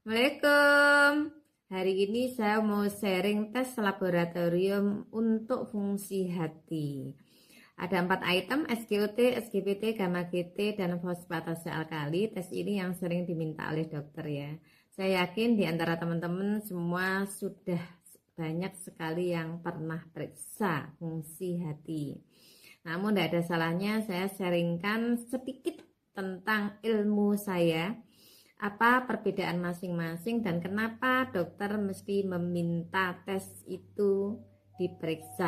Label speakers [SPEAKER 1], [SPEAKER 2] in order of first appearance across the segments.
[SPEAKER 1] Assalamualaikum. Hari ini saya mau sharing tes laboratorium untuk fungsi hati. Ada 4 item: SGOT, SGPT, gamma GT, dan fosfatase alkali. Tes ini yang sering diminta oleh dokter ya. Saya yakin di antara teman-teman semua sudah banyak sekali yang pernah periksa fungsi hati. Namun tidak ada salahnya saya sharingkan sedikit tentang ilmu saya, apa perbedaan masing-masing dan kenapa dokter mesti meminta tes itu diperiksa.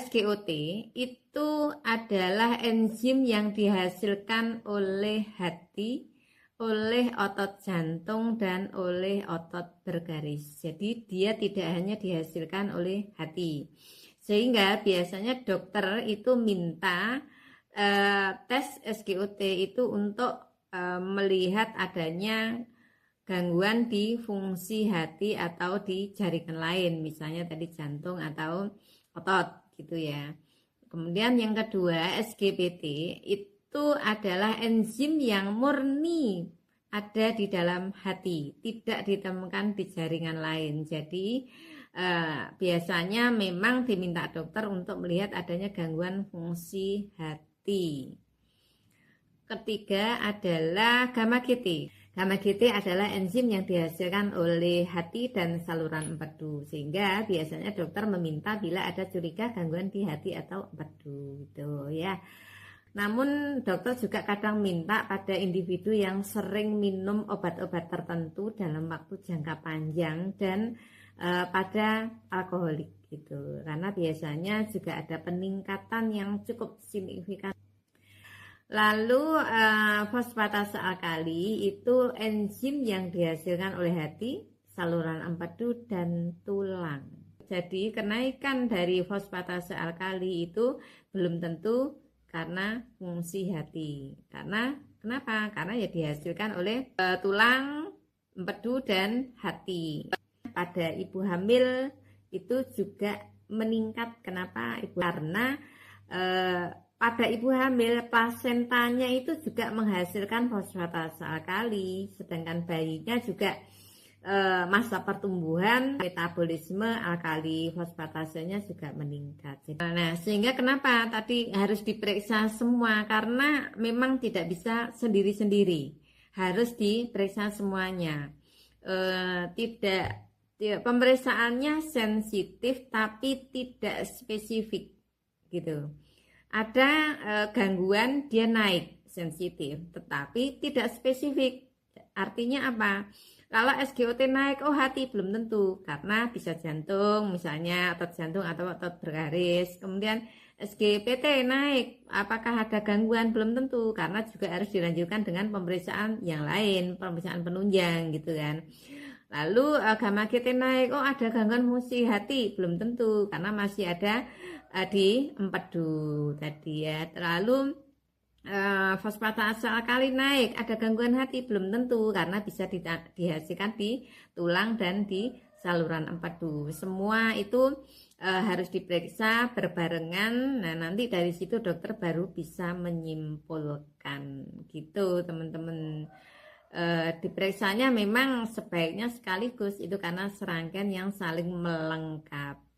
[SPEAKER 1] SGOT itu adalah enzim yang dihasilkan oleh hati, oleh otot jantung, dan oleh otot bergaris. Jadi dia tidak hanya dihasilkan oleh hati. Sehingga biasanya dokter itu minta tes SGOT itu untuk melihat adanya gangguan di fungsi hati atau di jaringan lain, misalnya tadi jantung atau otot gitu ya. Kemudian yang kedua, SGPT itu adalah enzim yang murni ada di dalam hati, tidak ditemukan di jaringan lain. Jadi biasanya memang diminta dokter untuk melihat adanya gangguan fungsi hati. Ketiga adalah gamma GT. Gamma GT adalah enzim yang dihasilkan oleh hati dan saluran empedu, sehingga biasanya dokter meminta bila ada curiga gangguan di hati atau empedu gitu ya. Namun dokter juga kadang minta pada individu yang sering minum obat-obat tertentu dalam waktu jangka panjang dan pada alkoholik gitu, karena biasanya juga ada peningkatan yang cukup signifikan. Lalu fosfatase alkali itu enzim yang dihasilkan oleh hati, saluran empedu, dan tulang. Jadi kenaikan dari fosfatase alkali itu belum tentu karena fungsi hati. Karena kenapa? Karena ya dihasilkan oleh tulang, empedu, dan hati. Pada ibu hamil itu juga meningkat. Kenapa? Karena pada ibu hamil, plasentanya itu juga menghasilkan fosfatase alkali, sedangkan bayinya juga masa pertumbuhan, metabolisme alkali fosfatasenya juga meningkat. Nah, sehingga kenapa tadi harus diperiksa semua, karena memang tidak bisa sendiri-sendiri, harus diperiksa semuanya. Pemeriksaannya sensitif tapi tidak spesifik gitu. Ada gangguan dia naik sensitif tetapi tidak spesifik. Artinya apa? Kalau SGOT naik, oh hati belum tentu, karena bisa jantung misalnya, otot jantung atau otot bergaris. Kemudian SGPT naik, apakah ada gangguan? Belum tentu, karena juga harus dilanjutkan dengan pemeriksaan yang lain, pemeriksaan penunjang gitu kan. Lalu gamma GT naik, oh ada gangguan fungsi hati? Belum tentu, karena masih ada di empedu tadi ya. Lalu fosfatase alkali naik, ada gangguan hati? Belum tentu, karena bisa dihasilkan di tulang dan di saluran empedu. Semua itu harus diperiksa berbarengan. Nah, nanti dari situ dokter baru bisa menyimpulkan gitu teman-teman. Diperiksanya memang sebaiknya sekaligus itu karena serangkaian yang saling melengkapi.